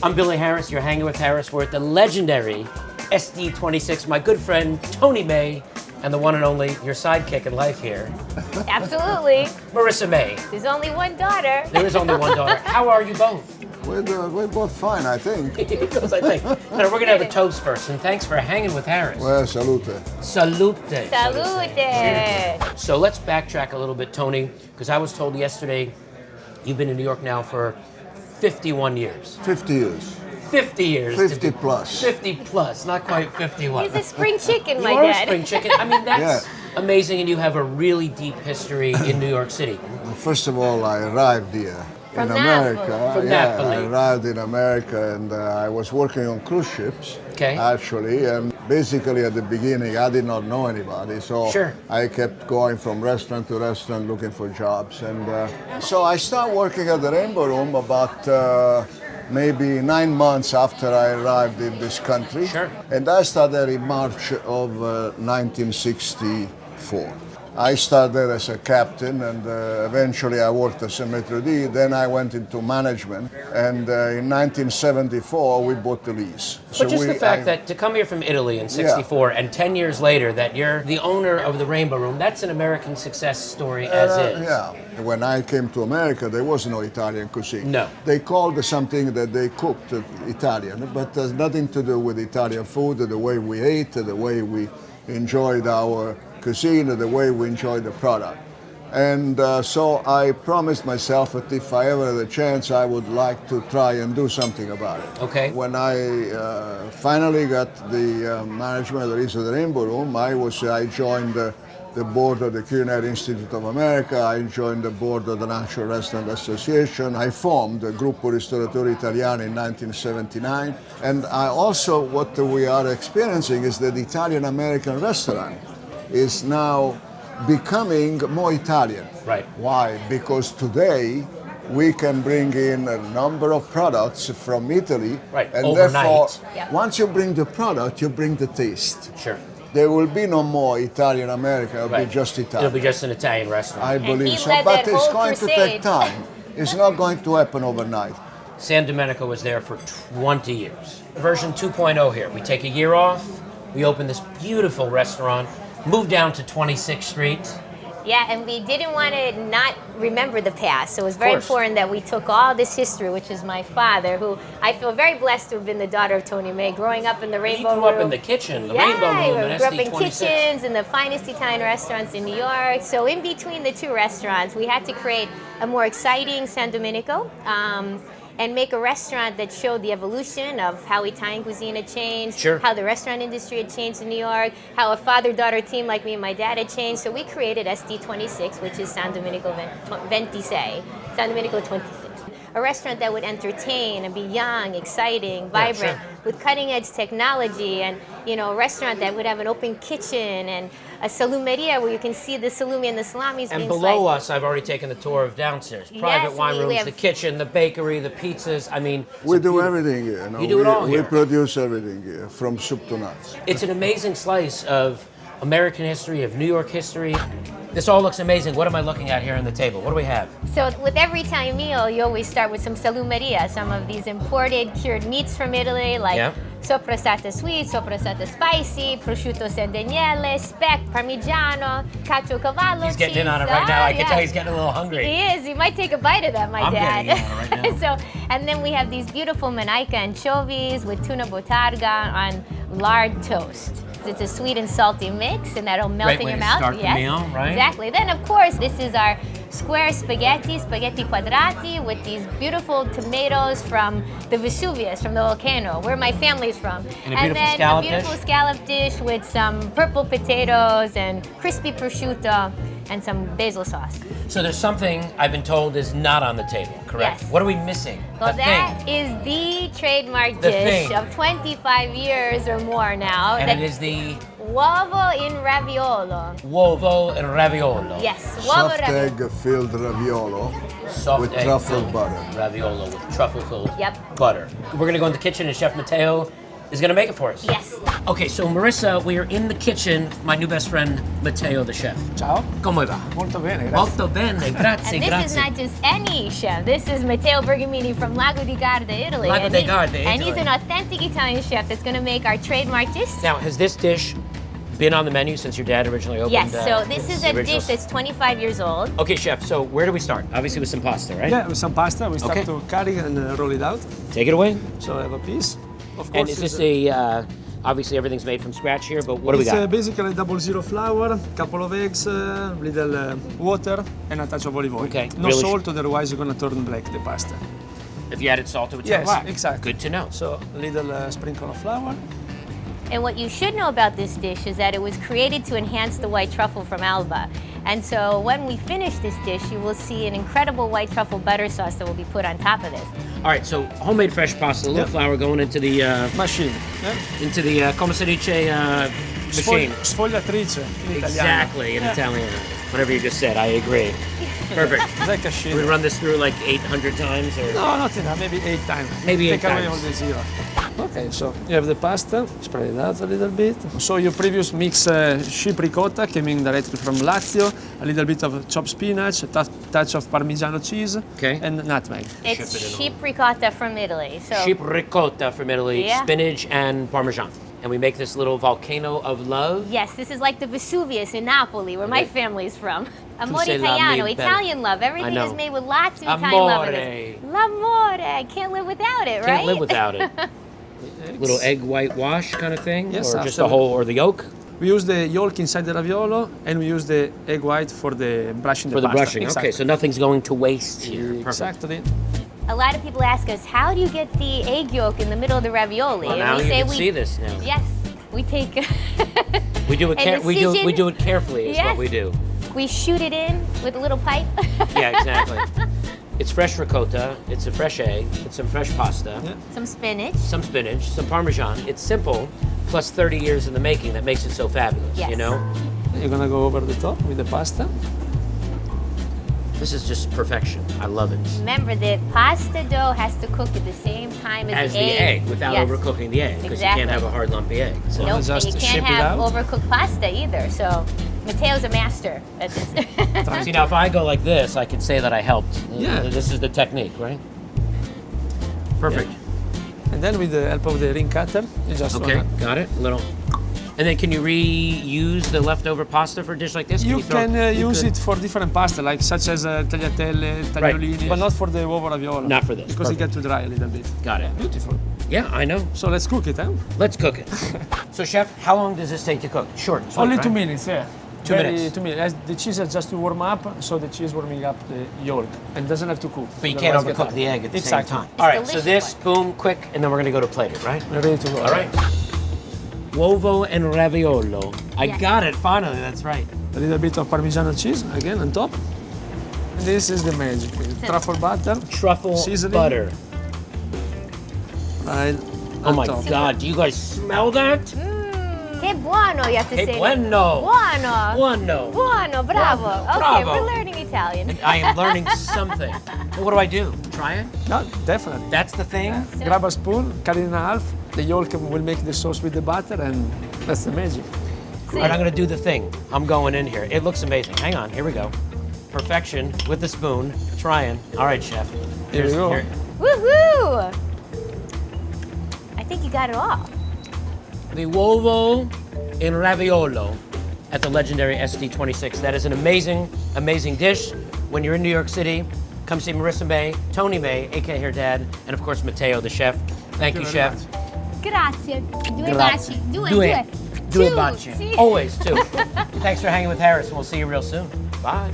I'm Billy Harris. You're hanging with Harris. We're at the legendary SD26. My good friend Tony May and the one and only your sidekick in life here, Absolutely. Marisa May. There's only one daughter. There is only one daughter. How are you both? We're both fine, I think. Because I think. Now, we're going to have a toast first, and thanks for hanging with Harris. Well, salute. Salute. Salute. So let's backtrack a little bit, Tony, because I was told yesterday you've been in New York now for 51 years. 50 years. 50 years. 50 plus. 50 plus, not quite 51. He's a spring chicken, my You are a dad. spring chicken. I mean, that's Yeah. amazing, and you have a really deep history in New York City. First of all, I arrived here From in America. Napoli. From yeah, Napoli. I arrived in America and I was working on cruise ships, Okay. actually. And basically at the beginning, I did not know anybody. So Sure. I kept going from restaurant to restaurant looking for jobs. And so I started working at the Rainbow Room about maybe 9 months after I arrived in this country. Sure. And I started in March of 1964. I started as a captain and eventually I worked as a maitre d'. Then I went into management and in 1974 we bought the lease. But just the fact that to come here from Italy in 64 and 10 years later that you're the owner of the Rainbow Room, that's an American success story as is. Yeah. When I came to America, there was no Italian cuisine. No. They called something that they cooked Italian, but there's nothing to do with Italian food, the way we ate, the way we enjoyed our cuisine, the way we enjoyed the product. And so I promised myself that if I ever had a chance, I would like to try and do something about it. Okay. When I finally got the management of the Rainbow Room, I joined the board of the Culinary Institute of America. I joined the board of the National Restaurant Association. I formed the Gruppo Restaurateur Italiano in 1979. And I also, what we are experiencing is that the Italian-American restaurant is now becoming more Italian. Right. Why? Because today we can bring in a number of products from Italy. Right. And Overnight. therefore, Yep. once you bring the product, you bring the taste. Sure. There will be no more Italian American, it'll Right. be just Italian. It'll be just an Italian restaurant. I believe he so. led But that it's whole going to crusade. take time. It's not going to happen overnight. San Domenico was there for 20 years. Version 2.0 here. We take a year off, we open this beautiful restaurant, move down to 26th Street. Yeah, and we didn't want to not remember the past. So it was very course. important that we took all this history, which is my father, who I feel very blessed to have been the daughter of Tony May, growing up in the You Rainbow grew Room. up in the kitchen, the Yeah, Rainbow Room, we and grew up in SD26. kitchens and the finest Italian restaurants in New York. So in between the two restaurants, we had to create a more exciting San Domenico and make a restaurant that showed the evolution of how Italian cuisine had changed, Sure. how the restaurant industry had changed in New York, how a father-daughter team like me and my dad had changed. So we created SD26, which is San Domenico 26, San Domenico 26. A restaurant that would entertain and be young, exciting, vibrant, sure. with cutting-edge technology, and a restaurant that would have an open kitchen and a salumeria where you can see the salumi and the salamis And being below sliced. us, I've already taken the tour of downstairs. Private Yes, wine we rooms, have- the kitchen, the bakery, the pizzas. I mean, it's We a do beautiful- everything here. You do it all we here. produce everything here, from soup to nuts. It's an amazing slice of American history, of New York history. This all looks amazing. What am I looking at here on the table? What do we have? So with every Italian meal, you always start with some salumeria, some of these imported cured meats from Italy, like Yeah. soprasata sweet, soprasata spicy, prosciutto Sardiniere, speck, parmigiano, cacio cavallo He's getting cheese. in on it right now. I can yeah. tell he's getting a little hungry. He is. He might take a bite of that, my I'm dad. getting in on it right now. And then we have these beautiful Manaica anchovies with tuna botarga on lard toast. It's a sweet and salty mix, and that'll melt Great in way your to mouth. start the Yes, meal, right? Exactly. Then, of course, this is our square spaghetti quadrati, with these beautiful tomatoes from the Vesuvius, from the volcano, where my family's from. And a beautiful then scallop a beautiful dish. scallop dish with some purple potatoes and crispy prosciutto and some basil sauce. So there's something I've been told is not on the table, correct? Yes. What are we missing? Well, The that thing. is the trademark The dish thing. of 25 years or more now. And that it is the Uovo in Raviolo. Uovo and Raviolo. Yes, Uovo Soft Raviolo. egg-filled raviolo Soft with egg truffle filled butter. Raviolo with truffle-filled Yep. butter. We're going to go in the kitchen and Chef Matteo is going to make it for us. Yes. Okay, so Marisa, we are in the kitchen. My new best friend, Matteo, the chef. Ciao. Come va? Molto bene, grazie. Molto bene, grazie, And this grazie. is not just any chef. This is Matteo Bergamini from Lago di Garda, Italy. Lago di Garda, And he's Italy. an authentic Italian chef that's going to make our trademark dish. Now, has this dish been on the menu since your dad originally opened? Yes, so this is the a original- dish that's 25 years old. Okay, chef, so where do we start? Obviously with some pasta, right? Yeah, with some pasta, we start Okay. to curry and roll it out. Take it away. So I have a piece. Of And course, is this it's obviously everything's made from scratch here, but what do we got? basically 00 flour, couple of eggs, little water, and a touch of olive oil. Okay, No really salt, otherwise you're gonna turn black the pasta. If you added salt, it would turn Yes, black. exactly. Good to know. So little sprinkle of flour. And what you should know about this dish is that it was created to enhance the white truffle from Alba. And so when we finish this dish, you will see an incredible white truffle butter sauce that will be put on top of this. All right, so homemade fresh pasta, a little Yep. flour going into the Machine. come si dice, machine. Sfogliatrice in italiano. Exactly, in Italian. Whatever you just said, I agree. Perfect. Like a shit. We run this through like 800 times, or No, not enough. Maybe 8 times. Maybe Take 8 away times. all the zero. Okay, so you have the pasta. Spread it out a little bit. So your previous mix sheep ricotta coming directly from Lazio, a little bit of chopped spinach, a touch of Parmigiano cheese, Okay. and nutmeg. It's Ship it in sheep ricotta from Italy. So sheep ricotta from Italy, Yeah. spinach and parmesan. And we make this little volcano of love. yes, this is like the Vesuvius in Napoli, where my Okay. family's from. Amore sei Italiano, l'ami Italian love. Everything know. is made with lots of Italian love in Amore. it. L'amore, I can't live without it, right? Can't live without it. Little egg white wash kind of thing? Yes, or just the absolutely. whole, or the yolk? We use the yolk inside the raviolo, and we use the egg white for the brushing For the pasta. brushing. Exactly. Okay, so nothing's going to waste here. Perfect. Exactly. A lot of people ask us, how do you get the egg yolk in the middle of the ravioli? Well, And now we you say can see this now. Yes, we take. We do it. An We incision. do it carefully. Is Yes. what we do. We shoot it in with a little pipe. Yeah, exactly. It's fresh ricotta. It's a fresh egg. It's some fresh pasta. Yeah. Some spinach. Some spinach. Some parmesan. It's simple. Plus 30 years in the making that makes it so fabulous. Yes. You know. You're gonna go over the top with the pasta. This is just perfection. I love it. Remember that pasta dough has to cook at the same time as, As the egg, without Yes. overcooking the egg, because you Exactly. can't have a hard lumpy egg. So. Nope, and just you ship can't it have out. overcooked pasta either. So Matteo's a master at this. See, now if I go like this, I could say that I helped. Yeah. This is the technique, right? Perfect. And then with the help of the ring cutter, you just Okay, wanna- got it. A little. And then can you reuse the leftover pasta for a dish like this? You throw- can you use could- it for different pasta, like such as tagliatelle, tagliolini, but not for the uovo raviolo. Not for this, because it perfect. gets too dry a little bit. Got it. Beautiful. Yeah, I know. So let's cook it, huh? Let's cook it. So, chef, how long does this take to cook? Short. Sweet, Only right? 2 minutes, yeah. 2 minutes. 2 minutes. As the cheese has just to warm up, so the cheese warming up the yolk, and doesn't have to cook. But you can't Otherwise get overcook hard. the egg at the Exactly. same time. All right, so delicious this, boom, quick, and then we're gonna go to plate it, right? We're ready to go. All right. Uovo and Raviolo. I Yes. got it, finally, that's right. A little bit of Parmigiano cheese again on top. And this is the magic. Truffle butter. Truffle Seasoning. butter. Right. Oh on my top. God, do you guys smell that? Che buono, you have to Che say. bueno. Buono. Buono. Buono, bravo. Okay, Bravo. we're learning Italian. I am learning something. Well, what do I do? Try it? No, definitely. That's the thing? Grab a spoon, cut it in half. The yolk will make the sauce with the butter, and that's the magic. All right, I'm gonna do the thing. I'm going in here. It looks amazing. Hang on, here we go. Perfection with the spoon, trying. All right, chef. Here we go. Woohoo! I think you got it all. The Uovo in Raviolo at the legendary SD26. That is an amazing, amazing dish. When you're in New York City, come see Marisa May, Tony May, aka her dad, and of course Matteo, the chef. Thank you, very chef. much. Grazie. Due Grazie. baci. Due. Due Two. baci. Sì. Always, too. Thanks for hanging with Harris, and we'll see you real soon. Bye.